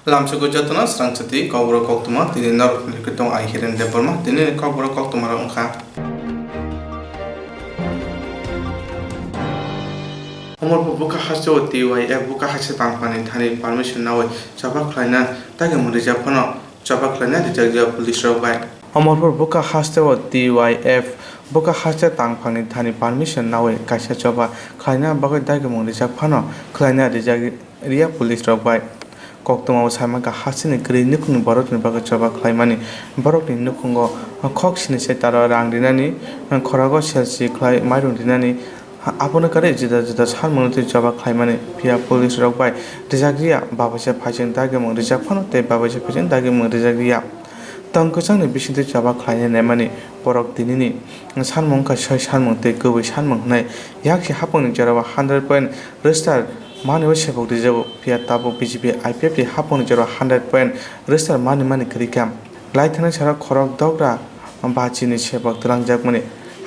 Swrangchati Swrangchati Kokborok Koktwma tini norok nikitong ai hiren deporma tini Kokborok Koktwma ra ongkha Homor buka hasto TYF buka hase tangpani thani permission nawi chapa khlaina tage murija phono chapa khlaina dijak police rok bai Homor buka hasto TYF buka hase tangpani thani permission nawi kaisa chapa khlaina bagai tage murija phono khlaina dijak ria police rok bai Koktwma samaka hasini kri nukung borok ni baga chaba khlaimani borok ni nukungo khok sini se taro rang dinani khorago selsi khlai mairung dinani apona kare jida salmonti chaba khlaimani pia police rok bai rijagriya babase phajeng dage mong rijak phono te babase phajeng dage mong rijagriya tangkosang ni bisinte chaba khlaine nemani borok dinini salmong ka sai salmong te goboi salmong nai yakhi hapong ni jarawa 100% register Mani sebok dijago pia tabo BJP IPF di hapon jero 100% register mani kerikam laithana sara khorok dogra bachi ni sebok trangjak mani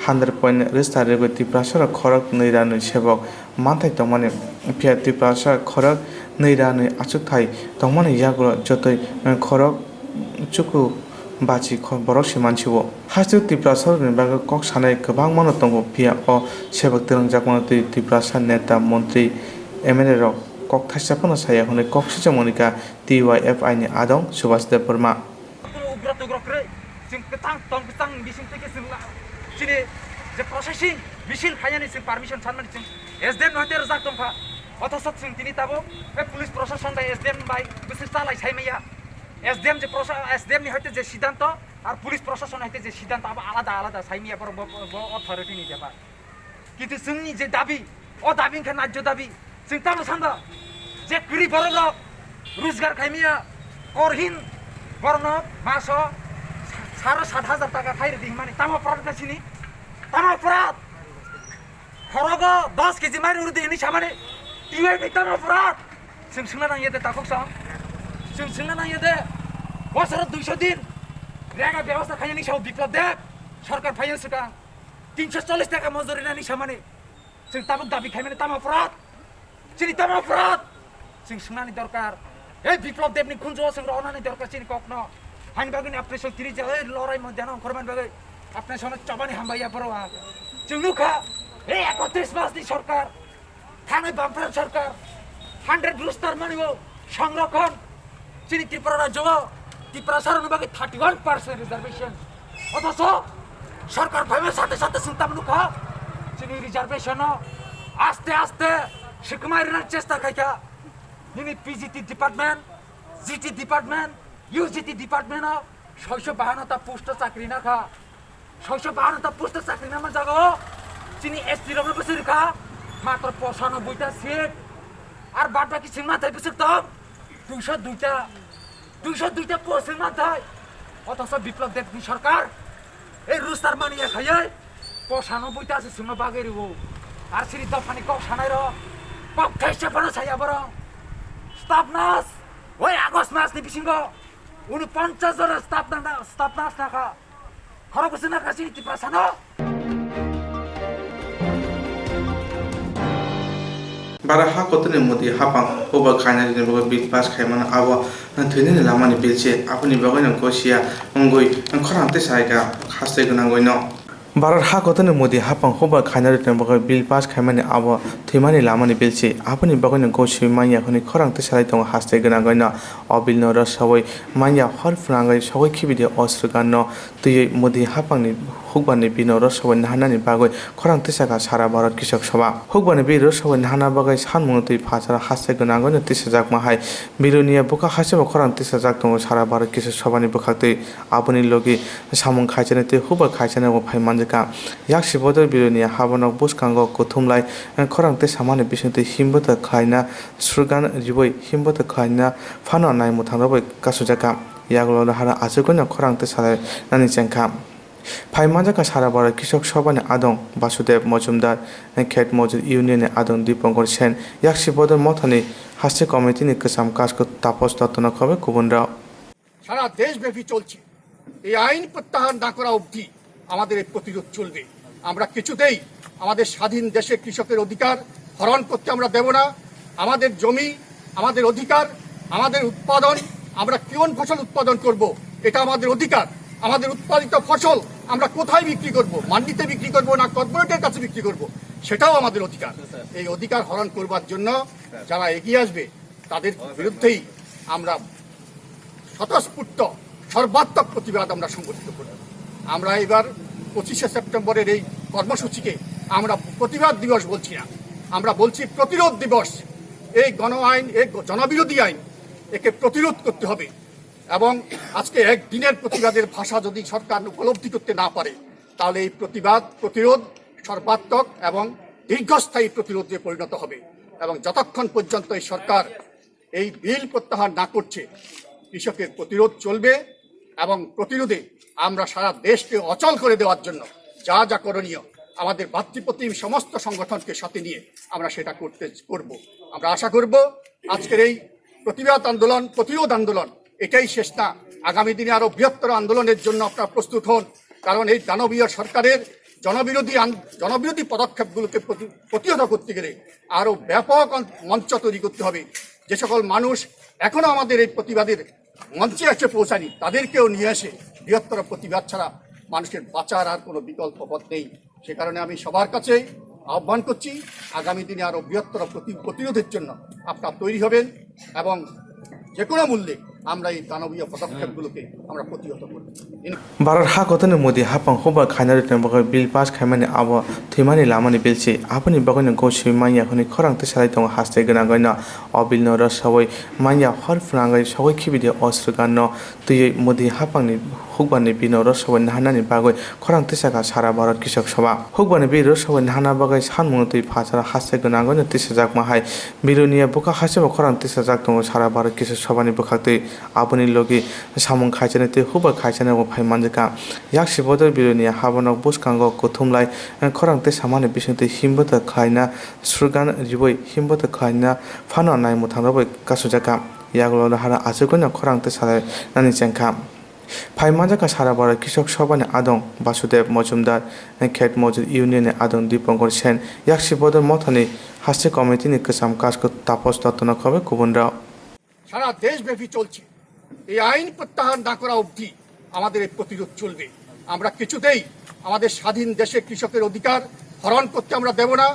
100% register rego tiprasara khorok neira ni sebok manthai tongmani pia tiprasara khorok neira ni achuk thai tongmani yago jotoi khorok chuku bachi borok simanchibo hastu tiprasara ni baga kok sanai kobang mano tongo pia o sebok trangjak mano tiprasara neta mantri MLA rok kok thasapana saya hone kok sijamonika TYFI ni adong subas deporma sing ketang tong ketang bising teke sing sini je processing bisil khayani sing permission sanman sing SDM note rezak tong kha othosat sing tini tabo police prosecution dai SDM bai bisil salai saimaya SDM je SDM ni hote je সিদ্ধান্ত আর police প্রশাসন হইতে যে সিদ্ধান্ত আলাদা সাইমিয়া বড় authority নি যাবা কিন্তু जोंनि যে দাবি ও দাবি খান ন্যায্য দাবি जों तानो सान्दा जे गरीब बरक रोजगार खाइमिया करहिन बरनो मासो 7,500 টাকা খাইরে দিন মানে তামা অপরাধ কাছিনি তামা অপরাধ খরগ 10 কেজি মাইর উড়ি দিনি সামানে টিওয়াই তামা অপরাধ जों सोंना नायदे ताकक सं जों सोंना नायदे বছর 200 দিন রেগা ব্যবস্থা খাইনি সব বিপ্লব দেব সরকার ফাইন সুকা 340 টাকা মজুরি নানি সামানে जों তাবক দাবি খাইমানে তামা অপরাধ Sini tama fraud, sing sunani dorkar. Biplop debni kunjo sing ronani dorkar sini kokno. Hain bagini apne sol tiri jale lorai modano korban bagai. Apne sono cobani hambaya perwa. Sing nuka, 31 mas di sorkar. Thane bumper sorkar. 100 rooster manibo সংরক্ষণ sini Tripura rajo. Tripura saran bagai 31% reservation. অথচ সরকার ভাইমের সাথে চিন্তা nuka. Sini reservation আস্তে Shikumairina চেষ্টা খাইকা নিনি PGT department GT department UGT department 652টা post চাকরি না খা 652টা পোস্ট চাকরি না জাগো চিনি এসটি রমে বসে রেখা মাত্র 95টা সিট আর বাদ বাকি সিং মাথায় বসে তো 202টা পোস্ট মাথায় অথচ বিপ্লব দেবনি সরকার এই রুস্টার মানিয়া খাইয়ে 95টা আছে সিং বাগে রিব আর সিরি দফানি cock সানাইর Kaisa pernah saya barang staf nas, woi Agustus mas di bisinggo, 50 orang staf nas naka, kalau kesana kasih di prasana. Bara hak kotene modi hapang oba khana ni boga bil pas khaimana abo thene ni lamani bilche apni boga na kosia ngoi khorante saiga khaste gna goino Barar ha kotane modi hapang hoba khainare tembaga bil pass khaimani abo thimani lamani bilchi apni bagone gosi manya khoni khorang te sarai tong haste gana goina obil no ra sawai manya hor frangai sawai khibide osrgano tui modi hapang ni hukbani bino ro sawai nahanani bagoi khorang te saka sara bharat kishok sabha hukbani biro sawai nahana bagai sanmung tui phachara haste gana goina tisajak mahai bironiya buka haseba khorang tisajak tong sara bharat kishok sabani bukhate apni logi samung khaijane te huba khaijane bo phaiman Yakshi bodor bironiya habanok buskango kuthumlai khorangte samani bisinte himbota khaina surgan riboi himbota khaina phano nai muthangroboi kasujaka yaglo hara asukona khorangte salai nani chengkha Phaimajaka sara bara kishok sabani adong Basudev Mojumdar Khet Mojur Union adong Dipangkor Sen Yakshi bodor mothani hasse committee ni kasam kasko tapos তত্ত্বনা হবে কুবনরা সারা দেশব্যাপী চলছে এই আইন প্রত্যাহার না করা অবধি আমাদের এই প্রতিরোধ চলবে আমরা কিছুতেই আমাদের স্বাধীন দেশের কৃষকের অধিকার হরণ করতে আমরা দেব না আমাদের জমি আমাদের অধিকার আমাদের উৎপাদন আমরা কোন ফসল উৎপাদন করব, এটা আমাদের অধিকার। আমাদের উৎপাদিত ফসল আমরা কোথায় বিক্রি করব, মান্ডিতে বিক্রি করব না কর্পোরেটের কাছে বিক্রি করব, সেটাও আমাদের অধিকার। এই অধিকার হরণ করবার জন্য যারা এগিয়ে আসবে তাদের বিরুদ্ধেই আমরা স্বতঃস্ফূর্ত সর্বাত্মক প্রতিবাদ আমরা সংগঠিত করব। আমরা এবার 25শে সেপ্টেম্বরের এই কর্মসূচিকে আমরা প্রতিবাদ দিবস বলছি না, আমরা বলছি প্রতিরোধ দিবস। এই গণ আইন, এই জনবিরোধী আইন, একে প্রতিরোধ করতে হবে। এবং আজকে একদিনের প্রতিবাদের ভাষা যদি সরকার উপলব্ধি করতে না পারে, তাহলে এই প্রতিরোধ সর্বাত্মক এবং দীর্ঘস্থায়ী প্রতিরোধে পরিণত হবে। এবং যতক্ষণ পর্যন্ত এই সরকার এই বিল প্রত্যাহার না করছে, কৃষকের প্রতিরোধ চলবে। এবং প্রতিরোধে আমরা সারা দেশকে অচল করে দেওয়ার জন্য যা যা করণীয়, আমাদের ভাতৃপ্রতিম সমস্ত সংগঠনকে সাথে নিয়ে আমরা সেটা করব। আমরা আশা করব আজকের এই প্রতিরোধ আন্দোলন এটাই শেষ না। আগামী দিনে আরো বৃহত্তর আন্দোলনের জন্য আপনারা প্রস্তুত হন। কারণ এই দানবীয় সরকারের জনবিরোধী পদক্ষেপগুলোকে প্রতিহত করতে গেলে আরো ব্যাপক মঞ্চ তৈরি করতে হবে। যে সকল মানুষ এখনো আমাদের এই প্রতিবাদের মঞ্চে এসে পৌঁছায়নি, তাদেরকেও নিয়ে এসে বৃহত্তর প্রতিবাদ ছাড়া মানুষের বাঁচার আর কোনো বিকল্প পথ নেই। সে কারণে আমি সবার কাছে আহ্বান করছি, আগামী দিনে আরো বৃহত্তর প্রতিরোধের জন্য আপনারা তৈরি হবেন এবং যে কোনো মূল্যে আমরা এই দানবীয় পদক্ষেপগুলোকে আমরা প্রতিহত করব। भारत हागतन मोदी हापं होबा खाना रिटन बगै बिल पास खाइमानि आबो थैमानि लामानि बिलसि आफोनि बगैनो गौसि माइया खनि खरां तसाइ दङ हास्ते गोनां गयना अबिल न रसवै माइया हर फुनांगै सवै खिबिदि अस्रगान तुयै मोदी हापंनि हुगबानि बिनो रसवै नाहानानि बागै खरां तसागा सारा भारत कृषक सभा हुगबानि बि रसवै नाहाना बगै सानमुनो तुइ फासारा हास्ते गोनां गयनो तिसजाक माहाय बिरुनिया बुका हासेबो खरां तसाजाक दङ सारा भारत कृषक सभानि बुखातै आबोनि लगे सामुं खाइजाने तुइ हुबा खाइजाने फाइ मानजिका याक्सि बदर बिरुनिया हाबनक बुसकांगो कुथुमलाय खरांते सामाने बिसंते हिमबत खाइना सुरगान रिबय हिमबत खाइना फानो नाय मुथांरबय कासुजाका यागलो हारा आजुगनो खरांते सालाय नानि चेंखा फाइ मानजाका सारा भारत कृषक सभानि आदं बासुदेव मजुमदार खेत मजुर इउनियन आदं दीपंकर सेन याक्सि बदर मथानि हास्य कमिटिनि कसाम काजको तापस दत्तन खबे गुबुनराव সারা দেশব্যাপী চলছে। এই আইন প্রত্যাহার না করা অবধি আমাদের এই প্রতিরোধ চলবে। আমরা কিছুতেই আমাদের স্বাধীন দেশে কৃষকের অধিকার হরণ করতে আমরা দেব না।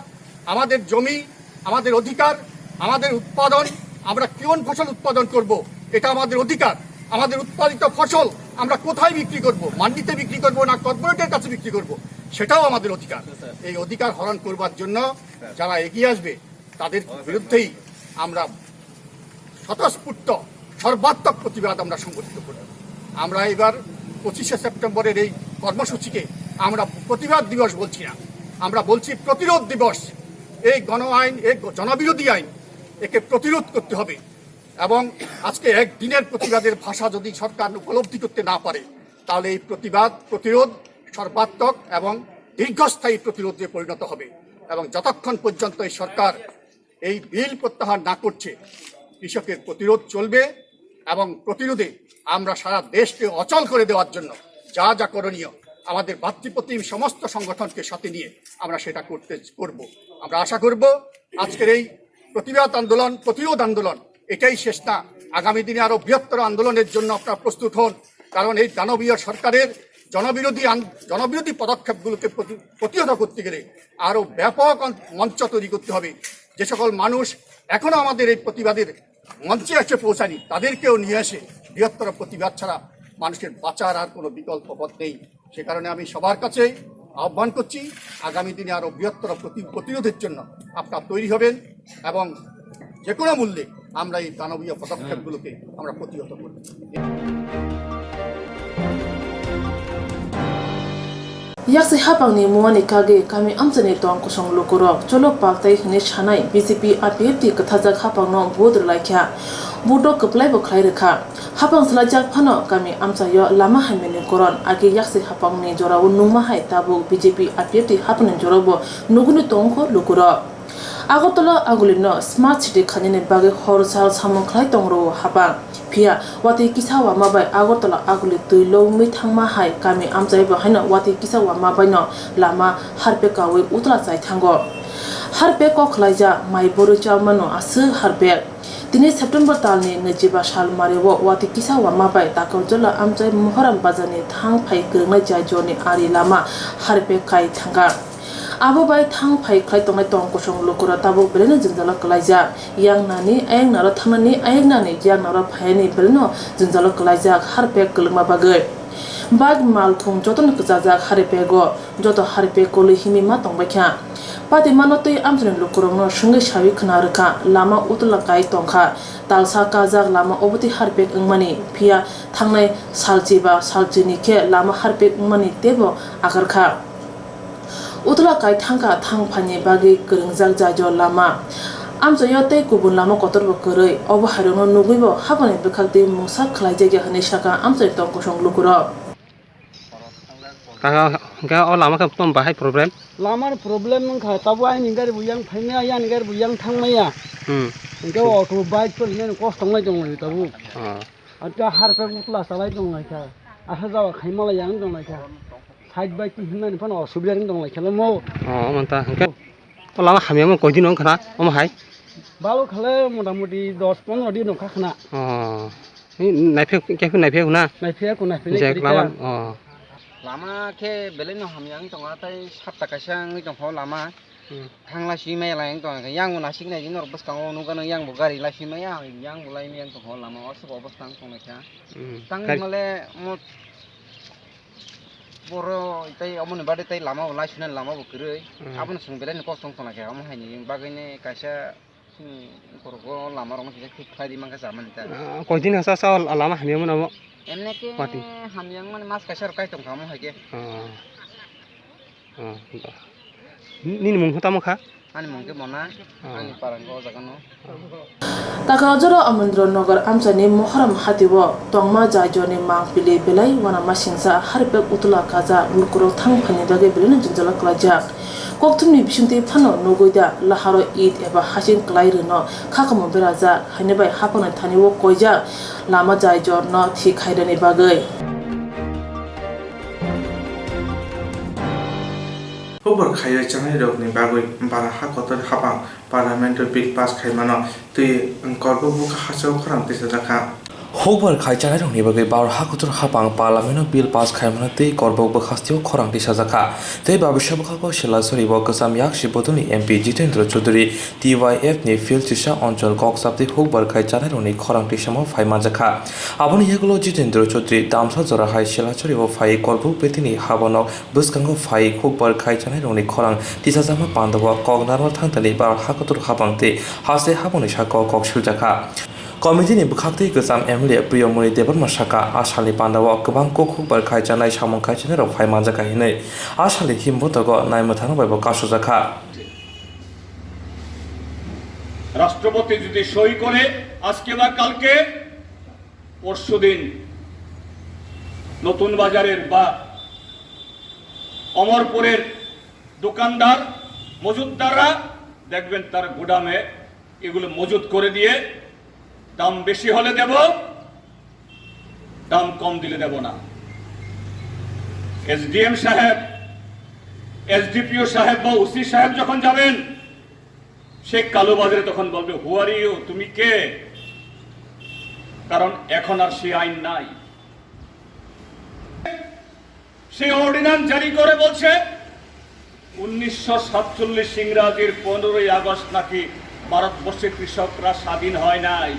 আমাদের জমি, আমাদের অধিকার, আমাদের উৎপাদন, আমরা কোন ফসল উৎপাদন করব, এটা আমাদের অধিকার। আমাদের উৎপাদিত ফসল আমরা কোথায় বিক্রি করব, মান্ডিতে বিক্রি করব না কর্পোরেটের কাছে বিক্রি করব, সেটাও আমাদের অধিকার। এই অধিকার হরণ করবার জন্য যারা এগিয়ে আসবে তাদের বিরুদ্ধেই আমরা স্বতঃস্ফূর্ত সর্বাত্মক প্রতিবাদ আমরা সংগঠিত করব। আমরা এবার 25শে সেপ্টেম্বরের এই কর্মসূচিকে আমরা প্রতিবাদ দিবস বলছি না, আমরা বলছি প্রতিরোধ দিবস। এই গণ আইন, এই জনবিরোধী আইন, একে প্রতিরোধ করতে হবে। এবং আজকে একদিনের প্রতিবাদের ভাষা যদি সরকার উপলব্ধি করতে না পারে, তাহলে এই প্রতিরোধ সর্বাত্মক এবং দীর্ঘস্থায়ী প্রতিরোধে পরিণত হবে। এবং যতক্ষণ পর্যন্ত এই সরকার এই বিল প্রত্যাহার না করছে, কৃষকের প্রতিরোধ চলবে। এবং প্রতিরোধে আমরা সারা দেশকে অচল করে দেওয়ার জন্য যা যা করণীয়, আমাদের ভাতৃপ্রতিম সমস্ত সংগঠনকে সাথে নিয়ে আমরা সেটা করব। আমরা আশা করব আজকের এই প্রতিরোধ আন্দোলন এটাই শেষ না। আগামী দিনে আরো বৃহত্তর আন্দোলনের জন্য আপনারা প্রস্তুত হন। কারণ এই দানবীয় সরকারের জনবিরোধী পদক্ষেপগুলোকে প্রতিহত করতে গেলে আরো ব্যাপক মঞ্চ তৈরি করতে হবে। যে সকল মানুষ এখনো আমাদের এই প্রতিবাদের মঞ্চে এসে পৌঁছায়নি, তাদেরকেও নিয়ে এসে বৃহত্তর প্রতিবাদ ছাড়া মানুষের বাঁচার আর কোনো বিকল্প পথ নেই। সে কারণে আমি সবার কাছে আহ্বান করছি, আগামী দিনে আরো বৃহত্তর প্রতিরোধের জন্য আপনারা তৈরি হবেন এবং যে কোনো মূল্যে আমরা এই দানবীয় পদক্ষেপগুলোকে আমরা প্রতিহত করব। याक्से हापांगनि मुवानि कागे कामी आमचने तोंग कुसंग लोकरक चलो पाक्ताइ हने छानाय बीजेपी आरपीएफटी कथाजाक हापांगनो बोद्र लाइख्या बुटो कप्लाइ बख्लाइ रेखा हापांग सलाजाक फानो कामी आमचायो लामा हाइमेनि करन आगे याक्से हापांगनि जराव नुमा हाय ताबु बीजेपी आरपीएफटी हापनि जराव नुगुनि तोंगखो लोकरक আগরতলা আগুলিন স্মার্ট সিটি খানিনি বাগে হরসাল সামংখ্লাই তংরো হাবা ফিয়া ওয়াতি কিসাওয়া মাবাই আগরতলা আগুলি তুইলো মিথাংমা হাই কামি আমজাইবো হাইনো ওয়াতি কিসাওয়া মাবাইনো লামা হারপে কাওই উতলা চাই থাঙ্গো হারপে কখলাইজা মাই বড় চাওমানো আসু হারপে दिनै सेप्टेम्बर तालनि 25 साल मारियाव वाति किसा वामाबाय ताकाव जला आमचाय महराम बाजारनि थांफाय गोरोंनाय जायजनि आरि लामा हारपे खाय थांगा abo bai thang phai khlai tongnai tong kosong lokora tabo beleno jinjalo klaija yang nani ayang naro thamani ayang nani yang naro phaini beleno jinjalo klaija harpe kulma bagai bag malkhung joton kjajak harpe go joto harpe koli himi ma tongbakha pati manotei amjren lokorongno sungai sawi khna rakha lama utla kai tongkha talsa kajak lama oboti harpe ngmani phia thangnai salchi ba salchini khe lama harpe ngmani tebo akarkha utla kai thangka thangphani bagi gorongjak jajo lama amjoyo tei kubun lama kotorbo koroi obo hairongno nuguibo habani bekhakti mungsa khlaijage hane saka amjoi tong kosong lukuro Kaya o lama kan pun bahai problem. Lamar problem nungkha tabu ai ningar buyang phaina ya ningar buyang thangmaya. Engko auto bike pun nen cost ngai jong lai tabu. Ata harpe utla salai jong lai kha. Asa jawa khaimala yang jong lai kha. Side bike ti hinna ni phan osubida ring jong lai khala mo. Manta hangke. O lama hamiam ko din khana om hai. Balu khale motamoti 10-15 din nokha khana. Ni naiphe ke naiphe na. Naiphe ko naiphe Jek lama lama ke beleno hamyang tonga tai 7 taka sang ni tong lama thangla simai lang tong yang na sing na jinor bas kang onu kan yang bo gari la simai yang bo lai yang tong lama os bo bas tang tong lekha tang male mo boro tai amon bade tai lama la sunan lama bo kirei abon sung beleno kostong tong lekha am haini bagene kaisa korgo lama rom ti thik khai di mangka zaman ta ko din sa lama hamiam na mo emne ke hamyang man mas kaisar kai tong kamu hage ni mung hota mo kha ani mongke mona ani parango jagano takajoro amandro nagar amchani moharam hatibo tongma jajoni mangpili belai wana masingsa harpe utla kaja lukuro thangphani bage beleno jinjala klaja Koktwmni bisingte phano nugoida laharo id eba hasin klai rino khakamo beraja hanebai hapana thaniwo koija lama jaijor no thi khaidani bagai Kokborok khaiyo changai rokni bagoi bara hakotor hapang parliamentary bill pass khaimano tui korbo buka hasau khorang tisa jakha Kokborok khai changai rokni bagai bara hakotor hapang parliamentary bill pass khaimano tei korbok bakhastio khorang tisa jakha tei babisha bakhako selasori bo kasam yakshi botoni MP Jitendra Chaudhary TYF ni field tisa onchol koksapti Kokborok khai changai rokni khorang tisamo phaima jakha aboni yegulo Jitendra Chaudhary damsa jora hai selasori bo phai korbok betini habonok buskango phai Kokborok khai changai rokni khorang tisa jama pandawa kognarwal thangtani bara hakotor hapang tei hase haboni sako koksul jakha Committee ni bukhakti gosam MLA Priyomoni Debarma Saka Ashali Pandawa Kubang Kokborok khai chanai samong khai chanai rok phaima jakha hinai Ashali himbotago naimathang baibo kasu jakha রাষ্ট্রপতি যদি সই করে আজকে বা কালকে পরশুদিন নতুন বাজারের বা অমরপুরের দোকানদার মজুদদাররা দেখবেন তার গোদামে এগুলো মজুদ করে দিয়ে দাম বেশি হলে দেব দাম কম দিলে দেব না এসডিএম সাহেব এসডিপিও সাহেব বা ওসি সাহেব যখন যাবেন সে কালো বাজারে তখন বলবে হু আর ইউ তুমি কে কারণ এখন আর সেই আইন নাই সেই অর্ডিন্যান্স জারি করে বলছে 1947 ইংরাজির 15 আগস্ট নাকি ভারতবর্ষের কৃষকরা স্বাধীন হয় নাই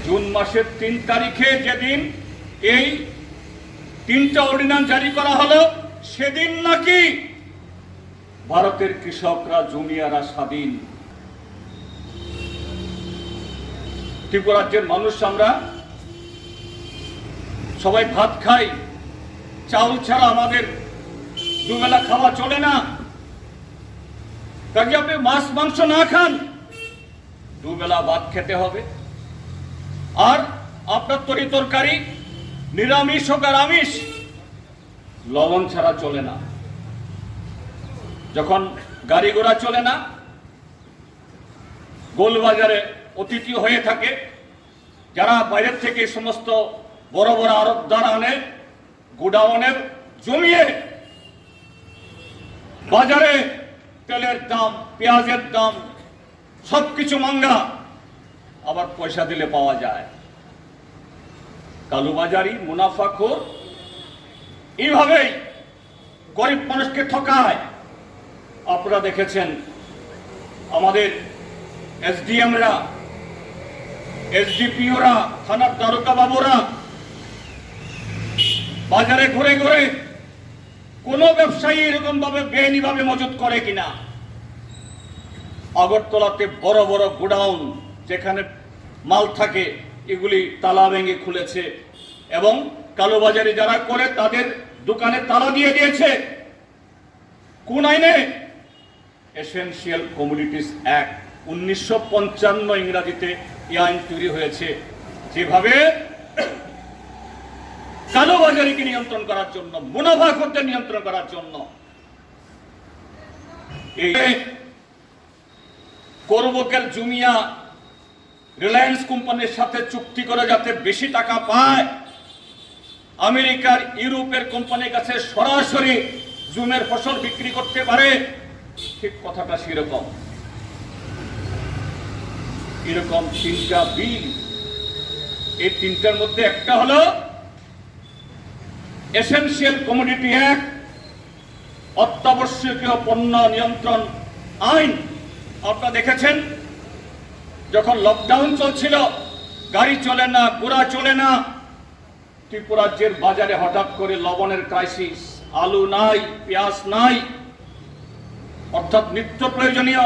জুন মাসের 3 তারিখে যেদিন এই 3টা অর্ডিন্যান্স জারি করা হলো সেদিন নাকি ভারতের কৃষকরা জমিয়ারা স্বাধীন ত্রিপুরা রাজ্যের মানুষ আমরা সবাই ভাত খাই চাউল ছাড়া আমাদের দুবেলা খাওয়া চলে না কাজে আপনি মাছ মাংস না খান দুবেলা ভাত খেতে হবে আর আপনার তরকারি নিরামিষ হোক আর আমিষ লবণ ছাড়া চলে না যখন গাড়ি ঘোড়া চলে না গোলবাজারে অতিথি হয়ে থাকে যারা বাইরের থেকে সমস্ত বড় বড় আড়তদার আনে গোডাউনের জমিয়ে বাজারে তেলের দাম পেঁয়াজের দাম সবকিছু মাঙ্গা, আবার পয়সা দিলে পাওয়া যায়। কালোবাজারি, মুনাফাখোর এইভাবেই গরিব মানুষকে ঠকায়। আপনারা দেখেছেন আমাদের এসডিএমরা, এসডিপিওরা, থানার দারোগা বাবুরা বাজারে ঘুরে ঘুরে কোন ব্যবসায়ী এরকম ভাবে বেআইনিভাবে মজুত করে কিনা। আগরতলাতে বড় বড় গোডাউন যেখানে মাল থাকে এগুলি তালা ভেঙে খুলেছে এবং কালোবাজারি যারা করে তাদের দোকানে তালা দিয়ে দিয়েছে। কোন আইনে? এসেনশিয়াল কমোডিটিস অ্যাক্ট 1955 ইংরাজিতে এই আইন তৈরি হয়েছে, যেভাবে কালোবাজারিকে নিয়ন্ত্রণ করার জন্য, মুনাফাখোরদের নিয়ন্ত্রণ করার জন্য। এই কোকবরকের জুমিয়া রিলায়েন্স কোম্পানির সাথে চুক্তি করে যাতে বেশি টাকা পায়, আমেরিকার, ইউরোপের কোম্পানির কাছে সরাসরি জুমের ফসল বিক্রি করতে পারে। ঠিক কথাটা সেরকম। এরকম 3টা বিল, এই 3টার মধ্যে একটা হলো এসেনশিয়াল কমোডিটি অ্যাক্ট, অত্যাবশ্যকীয় পণ্য নিয়ন্ত্রণ আইন। আপনারা দেখেছেন যখন লকডাউন চলছিল, গাড়ি চলে না, ঘোড়া চলে না, ত্রিপুরাজ্যের বাজারে হঠাৎ করে লবণের ক্রাইসিস, আলু নাই, পেঁয়াজ নাই, অর্থাৎ নিত্য প্রয়োজনীয়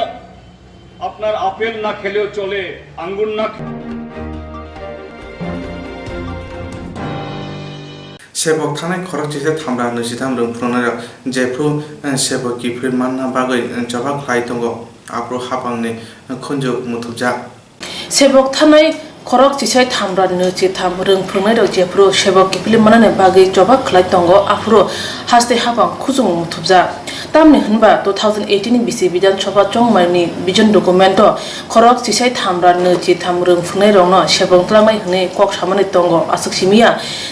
আপনার আপেল না খেলেও চলে, আঙ্গুর না सेबक थानाय खरक चिसे थामब्रा 23 रोंफ्रुनाय जेफ्रु सेबक किफ्रि मानना बागै जबा खलाय दंगो आप्रो हापांनि खुंजो मुथुबजा सेबक थानाय खरक चिसे थामब्रा 23 रोंफ्रुनाय जेफ्रु सेबक किफ्रि मानना बागै जबा खलाय दंगो आप्रो हास्ते हापां खुजुं मुथुबजा तामनि होनबा 2018 नि बिसि विधानसभा चंमाइनि बिजन डकुमेन्ट खरक चिसे थामब्रा 23 रोंफ्रुनाय रंनो सेबक तलांनाय हनै कक सामानि दंगो आसक सिमिया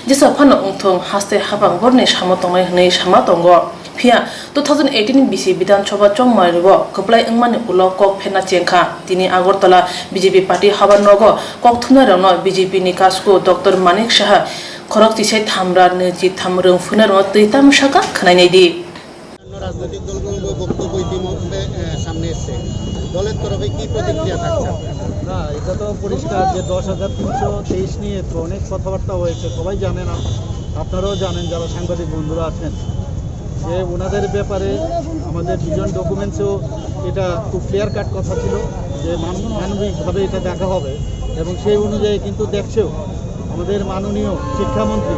जेसा फानो उंथों हास्ते हापां बरनि सामा तंनाय हनै सामा दंगो फिया 2018 बिसि विधानसभा चंमाइनिबो कप्लाय इंमानि उलो कक फेना चेंखा तिनि आगरतला बीजेपी पार्टी हाबा नगो कोक्थुमा रंनो बीजेपी नि कासको डॉक्टर मानिक शाह खरक चिसे थामब्रा 23 रोंफ्रुनाय रंनो तैताम शाखा खनायनायदि রাজনৈতিক দলগুলো বক্তব্য ইতিমধ্যে সামনে এসেছে, দলের তরফে কি প্রতিক্রিয়া থাকছে? না, এটা তো পরিষ্কার যে 10,323 নিয়ে তো অনেক কথাবার্তা হয়েছে, সবাই জানেন, আপনারাও জানেন যারা সাংবাদিক বন্ধুরা আছেন, যে ওনাদের ব্যাপারে আমাদের ভিজন ডকুমেন্টসেও এটা খুব ক্লিয়ার কাট কথা ছিল যে মানবিকভাবে এটা দেখা হবে এবং সেই অনুযায়ী কিন্তু দেখছেও আমাদের মাননীয় শিক্ষামন্ত্রী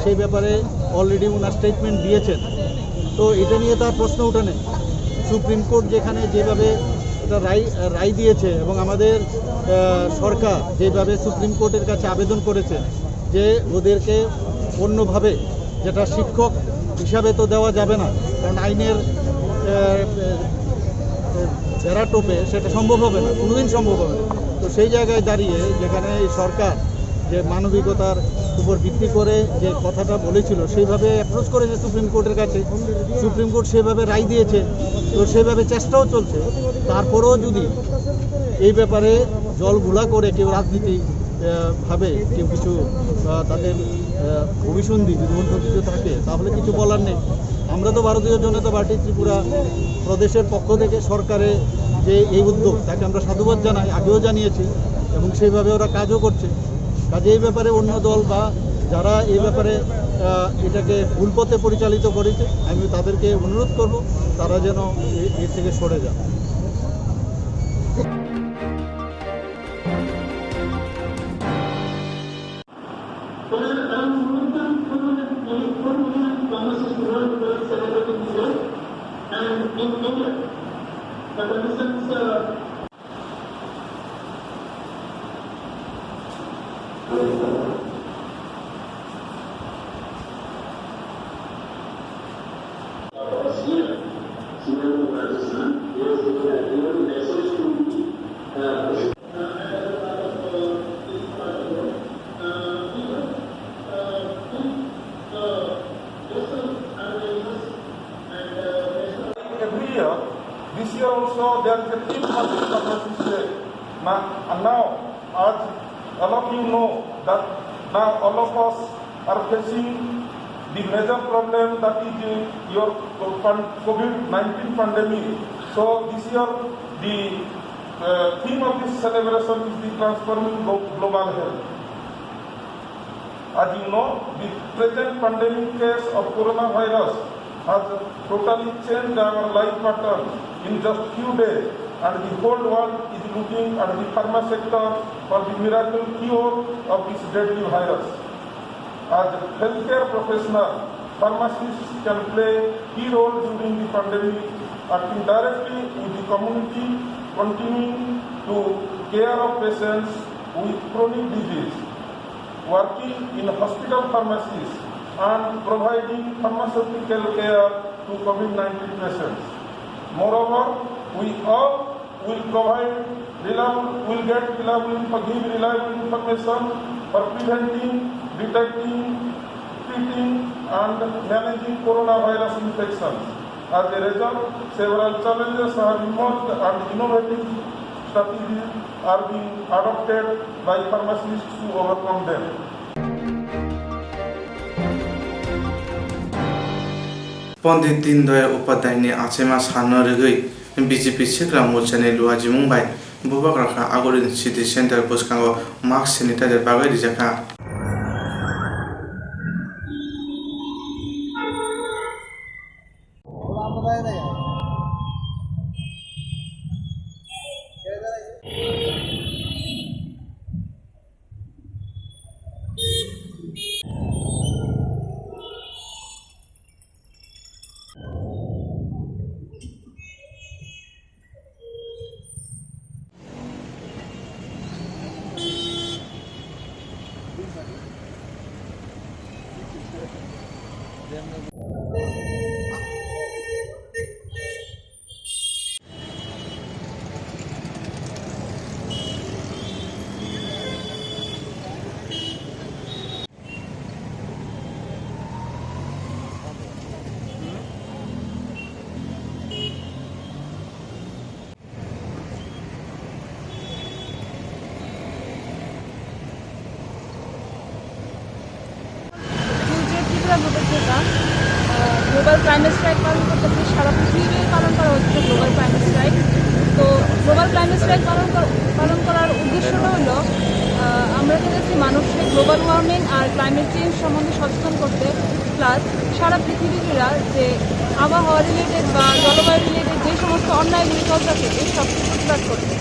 সেই ব্যাপারে অলরেডি ওনার স্টেটমেন্ট দিয়েছেন। তো এটা নিয়ে তার প্রশ্ন ওঠে নেই। সুপ্রিম কোর্ট যেখানে যেভাবে এটা রায় দিয়েছে এবং আমাদের সরকার যেভাবে সুপ্রিম কোর্টের কাছে আবেদন করেছে যে ওদেরকে অন্যভাবে, যেটা শিক্ষক হিসাবে তো দেওয়া যাবে না, কারণ আইনের বেড়াটোপে সেটা সম্ভব হবে না, কোনোদিন সম্ভব হবে না। তো সেই জায়গায় দাঁড়িয়ে যেখানে এই সরকার যে মানবিকতার উপর ভিত্তি করে যে কথাটা বলেছিল সেইভাবে অ্যাপ্রোচ করেছে সুপ্রিম কোর্টের কাছে, সুপ্রিম কোর্ট সেভাবে রায় দিয়েছে, তো সেভাবে চেষ্টাও চলছে। তারপরেও যদি এই ব্যাপারে জলঘোলা করে কেউ রাজনীতি ভাবে কেউ কিছু তাদের অভিসন্ধি যদি অন্য কিছু থাকে তাহলে কিছু বলার নেই। আমরা তো ভারতীয় জনতা পার্টি ত্রিপুরা প্রদেশের পক্ষ থেকে সরকারের যে এই উদ্যোগ তাকে আমরা সাধুবাদ জানাই, আগেও জানিয়েছি এবং সেইভাবে ওরা কাজও করছে। কাজে এই ব্যাপারে অন্য দল বা যারা এই ব্যাপারে এটাকে ভুল পথে পরিচালিত করেছে আমি তাদেরকে অনুরোধ করব তারা যেন এর থেকে সরে যান। This year also also there is a team public pharmacy there. And now, as all of you know, that now all of us are facing the major problem that is your COVID-19 pandemic. So this year, the theme of this celebration is the transforming global health. As you know, the present pandemic case of coronavirus has totally changed our life pattern in just few days, and the whole world is looking at the pharma sector for the miracle cure of this deadly virus. As healthcare professionals, pharmacists can play key role during the pandemic, acting directly with the community, continuing to care of patients with chronic disease, working in hospital pharmacies, and providing pharmaceutical care to COVID-19 patients. Moreover, we all will give reliable information for preventing, detecting, treating, and managing coronavirus infections. As a result, several challenges have emerged and innovative strategies are being adopted by pharmacists to overcome them. Pandit Deendayal উপাধ্যায়नि आचेमा साननो रगै BJP सेक्रा मोर्चानि लुआजि Mumbai बुबाक राखा आगरिन city centre बसकांगो mask sanitiser बागै रिजाखा global climate strike পালন করতেছে সারা পৃথিবী পালন করা হচ্ছে global climate strike. তো গ্লোবাল ক্লাইমেট স্ট্রাইক পালন করার উদ্দেশ্যটা হলো আমরা চাইছি মানুষকে গ্লোবাল ওয়ার্মিং আর ক্লাইমেট চেঞ্জ সম্বন্ধে সচেতন করতে, প্লাস সারা পৃথিবীরা যে আবহাওয়া রিলেটেড বা জলবায়ু রিলেটেড যে সমস্ত অন্যায়গুলি চলতেছে এই সব প্রতিবাদ করতে।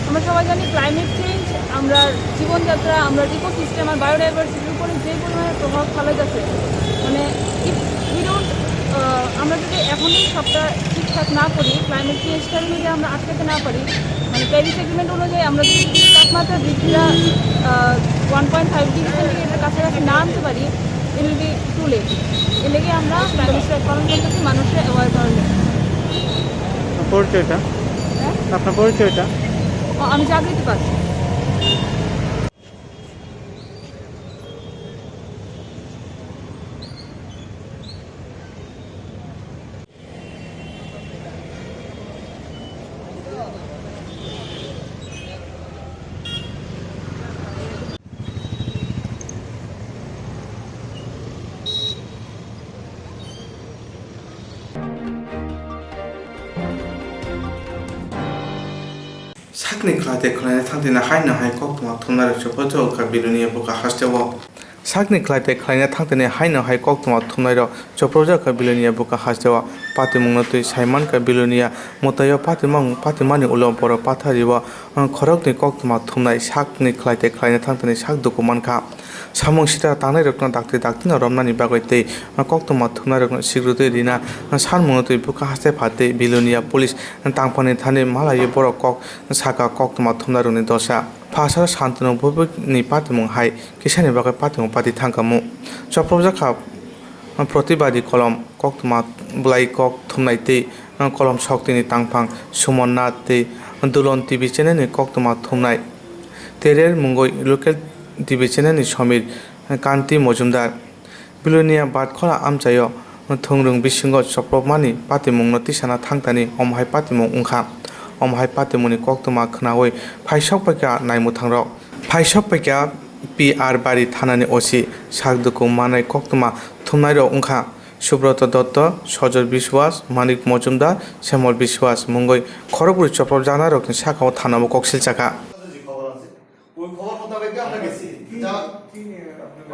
আমরা সবাই জানি ক্লাইমেট চেঞ্জ আমরা জীবনযাত্রা, আমরা ইকোসিস্টেম আর বায়োডাইভার্সিটির উপরে যে পরিমাণে প্রভাব ফেলে যাচ্ছে, মানে আমরা যদি এখনই সবটা ঠিকঠাক না করি, ক্লাইমেট চেঞ্জটার যদি আমরা আটকাতে না পারি, মানে প্যারিস এগ্রিমেন্ট অনুযায়ী আমরা যদি তাপমাত্রা বৃদ্ধিরা 1.5 ডিগ্রি সেন্টিগ্রেডের কাছাকাছি না আনতে পারি, it will be too late. এর লেগে আমরা ক্লাইমেট স্ট্রাইক পালন করতেছি মানুষের অ্যাওয়ার করার লেগে। পরিচয়টা আপনার পরিচয়টা? আমি জাগৃতি পাচ্ছি। sakni khlate khlane thangtina haina hai koktwma thumnar chopojo ka biluni buka hastewo sakni khlate khlane thangtine haina hai koktwma thumnairo choproja ka biluni buka hastewo patimungno tui saiman ka bilunia motayo patimani ulom poro pathariwa khorokni koktwma thumnai sakni khlate khlane thangtine sak dokuman kha samung sita tanai rokna daktina romnani bagoite koktwma thumnai rokna sigrute dina sanmungno tui buka haste phate bilunia police tangpani thani malaye boro kok saka koktwma thumnaroni dosha phasar shantanu bobikni patimung hai kisani bagai patimung pati thangkamu choproja kha প্রতিবাদী কলম কোক্তমা ব্লাই কক থুমনাইতে কলম শক্তিনি তাংফাং সুমননাথে দুলন TV চ্যানেলনি কোক্তমা থুমনাই তেরের মুঙ্গই লোকেল টিভি চ্যানেলনি সমীর কান্তি মজুমদার বিলুনিয়া বাদখলা আমচায় thungrung bisingo soprobmani patimungno tisana thangtani omhai patimung ungkha omhai patimuni Koktwma khnawi phaisok paika naimu thangrok phaisok paika PR bari thanani osi sakduku manai Koktwma thumnairo ungkha Subrata Dutta, Sojor Biswas, Manik Mojumdar, Semol Biswas, Mungoi, Khorogpuri Choprop Janarok ni Sakao Thanamo Koksil Chaka. ওই খবর মোতাবেক আমরা গেছি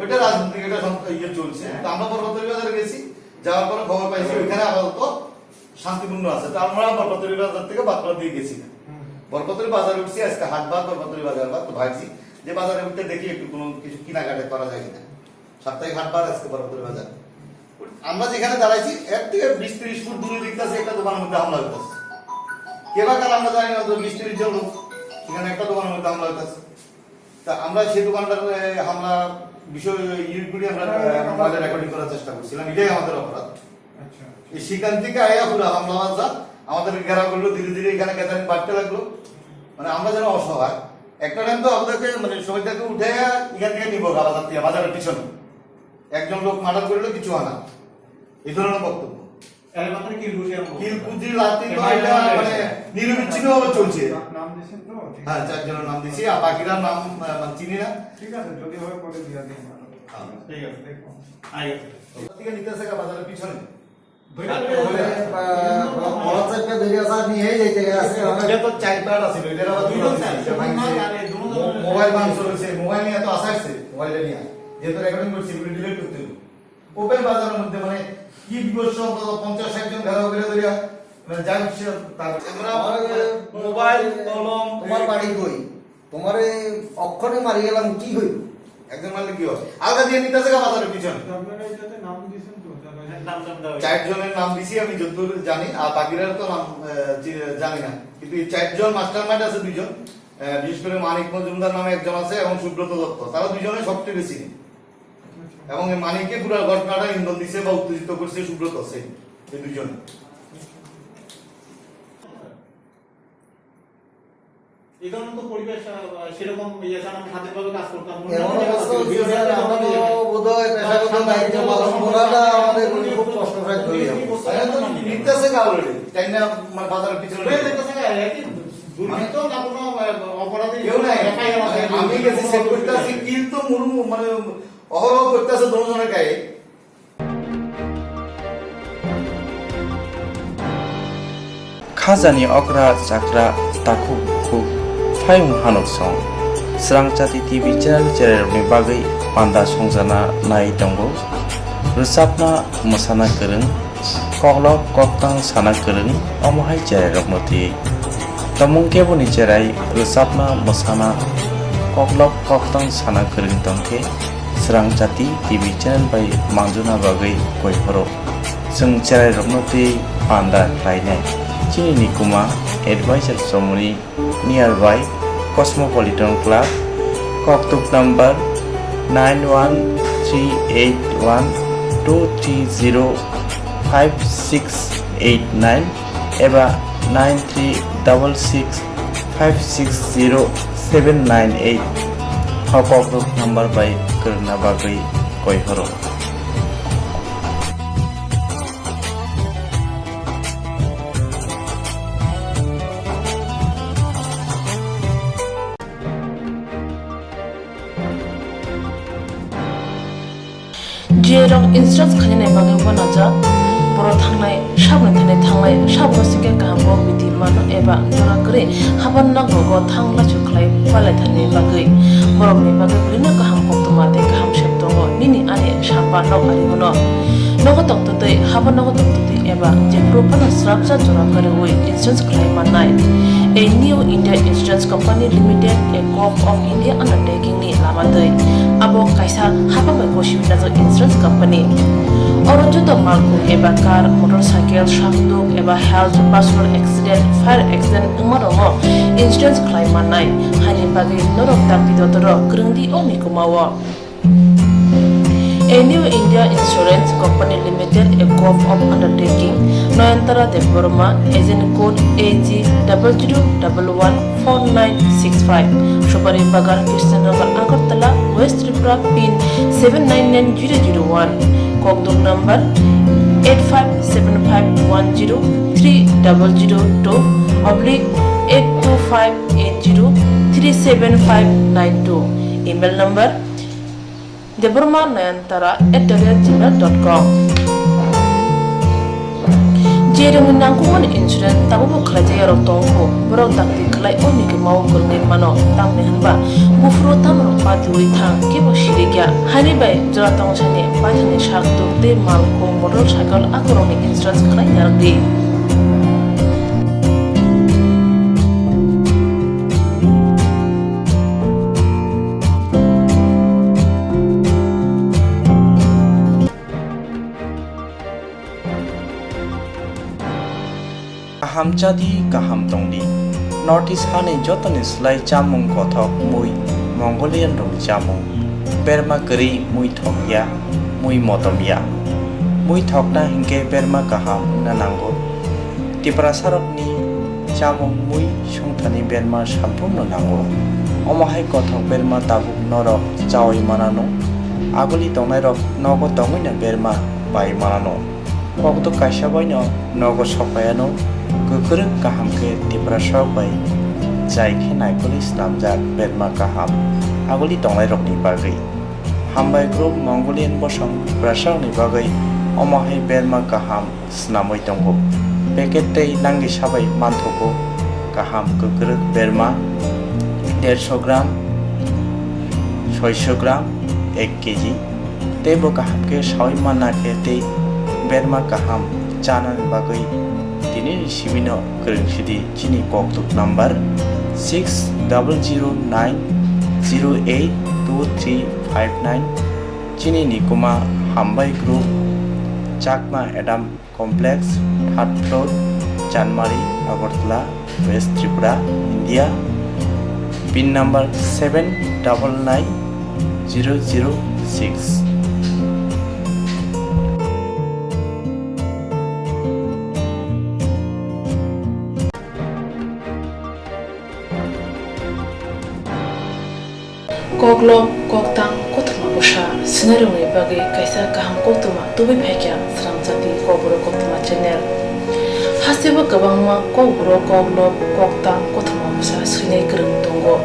ওইটা রাজনৈতিক এটা ইয়ে চলছে আমরা বরকতরি বাজারে গেছি যাওয়ার পরে খবর পাইছি ওইখানে আপাতত শান্তিপূর্ণ আছে তা আমরা বরকতরি বাজার থেকে বাতরা দিয়ে গেছি বরকতরি বাজারে উঠছি আজকে হাটবার বরকতরি বাজার বা তো ভাবছি যে বাজারে উঠতে দেখি একটু কোনো কিছু কেনাকাটা করা যায় কিনা সাপ্তাহিক হাটবার আজকে বরকতরি বাজার আমরা যেখানে দাঁড়াইছি এর থেকে 20-30 ফুট দূরে দেখতেছি একটা দোকানের মধ্যে হামলা হইতেছে কে বা কাল আমরা জানি না তো 20-30 জন লোক সেখানে একটা দোকানের মধ্যে হামলা হইতেছে তা আমরা সেই দোকানটার হামলা বিষয় ইউটিউবে আমরা মোবাইলে রেকর্ডিং করার চেষ্টা করছিলাম এটাই আমাদের অপরাধ এই সেখান থেকে আয়া পুরো হামলা বাজা আমাদের ঘেরা করলো ধীরে ধীরে এখানে গ্যাদারিং বাড়তে লাগলো মানে আমরা যেন অসহায় একটা টাইম তো আমাদেরকে মানে সবাইটাকে উঠে এখান থেকে নিবো বাজার থেকে বাজারের পিছনে একজন লোক মার্ডার করলে কিছু হয় না এই ধরনের বক্তব্য নিরবিচ্ছিন্নভাবে চলছে হ্যাঁ 4 জনের নাম দিছি আর বাকিরা নাম চিনি না ঠিক আছে যদি হয় পরে দিয়া দিন ঠিক আছে দেখো আই থেকে নিতেছে বাজারের পিছনে মোবাইল ভাঙচুর হয়েছে মোবাইল নিয়ে তো আসা আসছে মোবাইল নিয়ে যেহেতু রেকর্ডিং করছি ডিলিট করতে হবে ওপেন বাজারের মধ্যে মানে কি বিবর্ষ 50-60 জন ঘেরাও করে ধরিয়া মানে যা হচ্ছে মোবাইল কলম তোমার বাড়ি কই তোমারে অক্ষরে মারি গেলাম কি হইল একজন মারলে কি হয় আলগা দিয়ে নিতেছে বাজারের পিছনে নাম দিয়েছেন তো 4 জনের নাম দিছি আমি যতদূর জানি আর বাকিরা তো নাম জানি না কিন্তু এই 4 জন মাস্টারমাইন্ড আছে দুইজন বিশেষ করে মানিক মজুমদার নামে একজন আছে এবং সুব্রত দত্ত তারা দুইজনে সবচেয়ে বেশি এবং এই মানিককে পুরো ঘটনাটা ইন্ধন দিছে বা উত্তেজিত করছে সুব্রত আছে এই দুইজন এই ধরনের তো পরিবেশ সেরকম হাতের ভাবে কাজ করতাম দায়িত্ব পালন করাটা আমাদের খুব কষ্টদায়ক হয়ে যাবে নিতেছে অলরেডি তাই না মানে বাজারের পিছনে আমি গেছি চেক করতে আসি কিন্তু মানে অহরহ করতে আছে দুজনের গায়ে Khajani okra chakra taku khuk phayung hanok song Swrangchati TV channel ni bagai panda songjana nai tongo rusapna mosana kereng koklok koktang sana kereng omohai channel rokmoti tamung keboni cherai rusapna mosana koklok koktang sana kereng tongke Swrangchati TV channel by mangjuna bagai koihoro sung channel rokmoti panda klainai Chini Nikuma Advisor Somoni nearby Cosmopolitan Club Koktwma number 91302305689 eba 9366560798 Kokborok number by Karna Bagai Koihoro Jerong instance khane bagai banaja boro thangnai sabne thane thanglai sabro sike kahamo biti mano eba jora kre haban na gogo thangla chuklai pale thane bagai borok ni bagai brina kaham Koktwma te kaham sheptongo nini ane sapa nok ari hono nogo toktote haban nogo toktote eba je propana srapsa jora kare oi instance khlai manai a new India Insurance Company Limited a corp of India undertaking ni lamadai abo kaisa haba mai goshibina jo insurance company orojo to malku eba car motorcycle shafduk eba health personal accident fire accident umaromo insurance claim manai hani bagi norok takti dotoro krungdi omi kumawo A new India Insurance Company Limited, a corp of undertaking, Noyantara de Burma, agent code AG 00114965, Shobari Bagar, Krishnagar, Agartala, West Tripura, pin 799001, Koktwma number 8575103000/825803759 email number debormanayantara@gmail.com Jeremy nangkuman insurance tabu kerja rok tongko borok takti kelai oni ke mau kurni mano tam nehanba bufro tam rok pati thang ke bo shirigya hani bai jora tong chane pathani shakto te malko motorcycle akoroni insurance kelai yardi Swrangchati kaham tongdi Northeast hani jotoni slai chamung kothok mui Mongolian rong chamung berma keri mui thokya mui motomya mui thokna hingke berma kaham nanango tiprasarokni chamung mui sungthani berma sampurno nango omahai kothok berma tabuk norok chawi manano aguli tongnai rok nogo tongina berma bai manano kokto kaisa boino nogo sopayano Kokborok kaham ke tiprasok bai jai ke naikoli slamjak berma kaham aguli tonglai rokni bagai hambai group Mongolian bosong prasok ni bagai omahai berma kaham snamoi tongo packet tei nangi sabai manthogo kaham Kokborok berma 150 gram 600 gram 1 kg tebo kaham ke sawi manna ke tei berma kaham chana ni bagai Tini Shimino Kurungsidi Chini Koktwma number 6009082359 Chini Nikuma Hambai Group Chakma Adam Complex 3rd floor Janmari Agartala West Tripura India PIN number 799006 Koklop koktang Koktwma busha sinarungi bagai kaisa kaham Koktwma tubi phekya Swrangchati Kokborok Koktwma channel hasiba kabangma Kokborok koklop koktang Koktwma busha sinai kereng tongo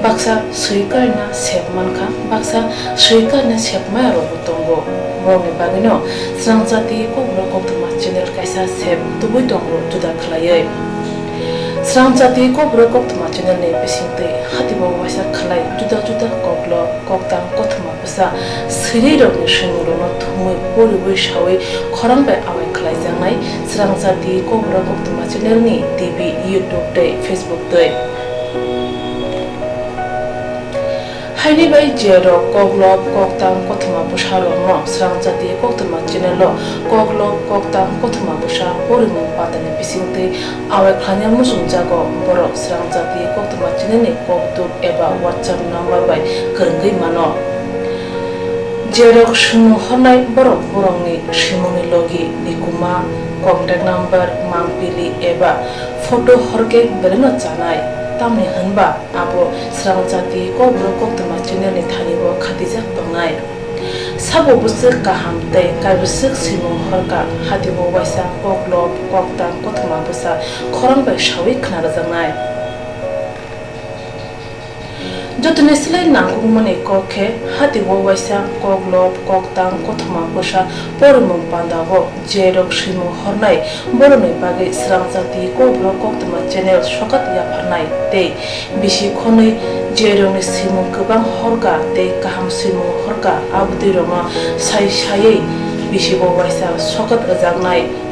baksa suikarna sepmanka baksa suikarna sepmaya ro tongo borni bagino Swrangchati Kokborok Koktwma channel kaisa sep tubi tongo juda khlaiye Swrangchati Kokborok Koktwma channel ne pisingte hatibo wasa khlai juda koklo koktang Koktwma busa siri rok ni shingro no thumui bori shawi khorang bai awai khlai jangnai Swrangchati Kokborok Koktwma channel ni TV YouTube te Facebook te haini bai jero koklop koktang Koktwma busa ro no Swrangchati Koktwma channel lo koklop koktang Koktwma busa bori mu patane pisingte awai khlanya musung jago borok Swrangchati Koktwma channel ni koktuk eba WhatsApp number bai kerenggai mano jerok sumu honai borok borongni simoni logi nikuma contact number mangpili eba photo horke beleno chanai tamni hanba abo Swrangchati Kokborok Koktwma channel ni thanibo khatijak tongnai sabo busuk kaham tei kaibusuk simung horka hatibo waisa koklop koktang Koktwma busa khorang bai shawi khnarajangnai jotone slai nangumani kokhe hatibo waisa koklop koktang Koktwma busa pormung pandago jerok simung hornai boroni bagai Swrangchati Kokborok Koktwma channel sokat yaphanai tei bisi khonai jeroni simung kubang horka tei kaham simung horka abdi roma sai bisi bo waisa sokat ajangnai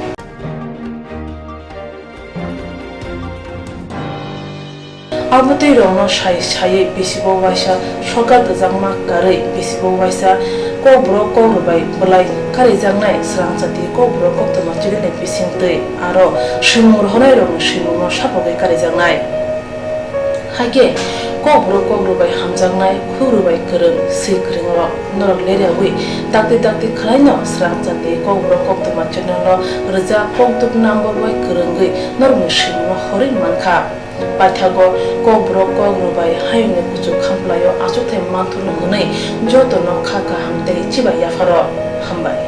abdi roma sai bisi bo waisa sokat ajangma karai bisi bo waisa Kokborok Kokrobai belai kari jangnai Swrangchati Kokborok Koktwma channel ni bisingtei aro simung honai rong simung no sapogai kari jangnai hage Kokborok Kokrobai hamjangnai khurubai kereng sikreng ro norok leriawi dakti khlaino Swrangchati Kokborok Koktwma channel lo reja koktuk number bai kerenggai norok simung hori mankha Pathago Kokborok Kokrobai hayune kuchu khamplayo achukthai manthulu hnei jotono khaka hamtei chiba yafaro hambai